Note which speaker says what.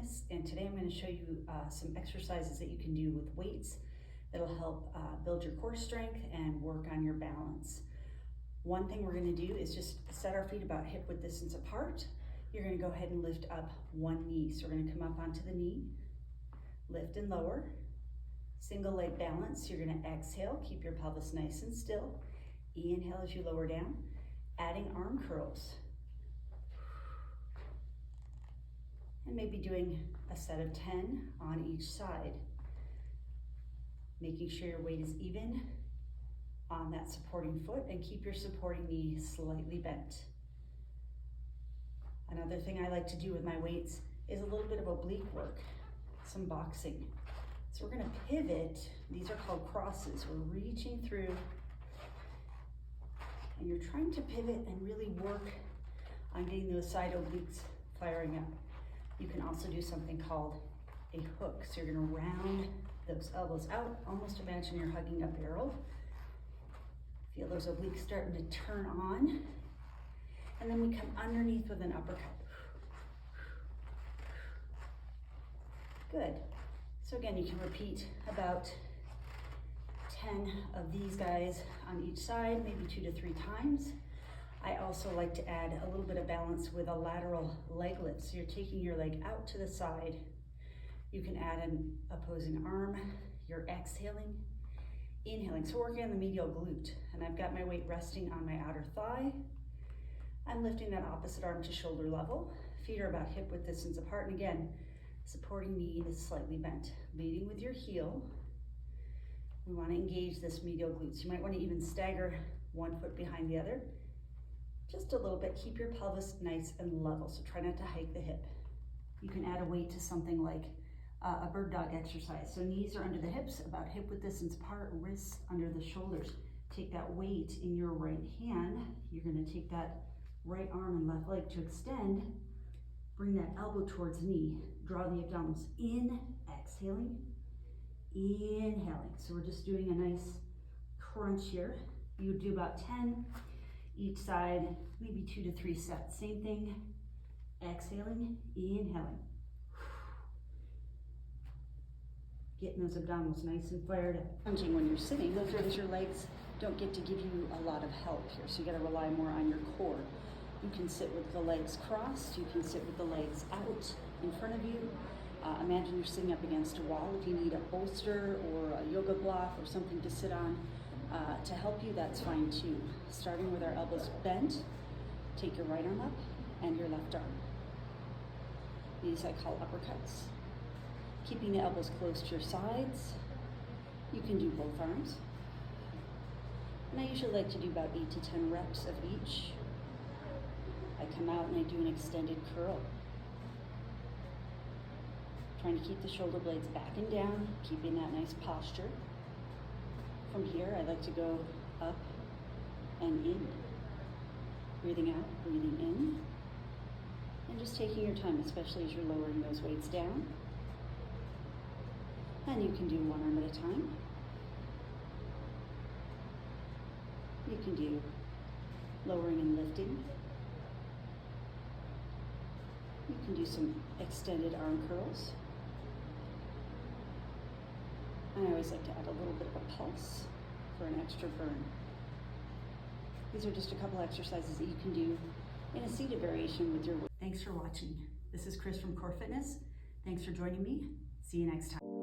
Speaker 1: Fitness, and today I'm going to show you some exercises that you can do with weights that'll help build your core strength and work on your balance. One thing we're going to do is just set our feet about hip width distance apart. You're going to go ahead and lift up one knee. So we're going to come up onto the knee, lift and lower, single leg balance. You're going to exhale, keep your pelvis nice and still. Inhale as you lower down, adding arm curls. And maybe doing a set of 10 on each side. Making sure your weight is even on that supporting foot and keep your supporting knee slightly bent. Another thing I like to do with my weights is a little bit of oblique work, some boxing. So we're gonna pivot. These are called crosses. We're reaching through and you're trying to pivot and really work on getting those side obliques firing up. You can also do something called a hook. So you're gonna round those elbows out. Almost imagine you're hugging a barrel. Feel those obliques starting to turn on. And then we come underneath with an uppercut. Good. So again, you can repeat about 10 of these guys on each side, maybe 2 to 3 times. I also like to add a little bit of balance with a lateral leg lift. So you're taking your leg out to the side. You can add an opposing arm. You're exhaling, inhaling. So working on the medial glute. And I've got my weight resting on my outer thigh. I'm lifting that opposite arm to shoulder level. Feet are about hip width distance apart. And again, supporting knee is slightly bent. Leading with your heel. We want to engage this medial glute. So you might want to even stagger one foot behind the other. Just a little bit, keep your pelvis nice and level, so try not to hike the hip. You can add a weight to something like a bird dog exercise. So knees are under the hips, about hip width distance apart, wrists under the shoulders. Take that weight in your right hand. You're gonna take that right arm and left leg to extend. Bring that elbow towards knee. Draw the abdominals in, exhaling, inhaling. So we're just doing a nice crunch here. You would do about 10 each side, maybe 2 to 3 sets. Same thing, exhaling, inhaling. Getting those abdominals nice and fired up. Crunching when you're sitting, those are your legs don't get to give you a lot of help here, so you gotta rely more on your core. You can sit with the legs crossed, you can sit with the legs out in front of you. Imagine you're sitting up against a wall. If you need a bolster or a yoga block or something to sit on, to help you, that's fine too. Starting with our elbows bent, take your right arm up and your left arm. These I call uppercuts. Keeping the elbows close to your sides. You can do both arms. And I usually like to do about 8 to 10 reps of each. I come out and I do an extended curl. Trying to keep the shoulder blades back and down, keeping that nice posture. From here, I like to go up and in. Breathing out, breathing in. And just taking your time, especially as you're lowering those weights down. And you can do one arm at a time. You can do lowering and lifting. You can do some extended arm curls. I always like to add a little bit of a pulse for an extra burn. These are just a couple exercises that you can do in a seated variation with your weight. Thanks for watching. This is Chris from Core Fitness. Thanks for joining me. See you next time.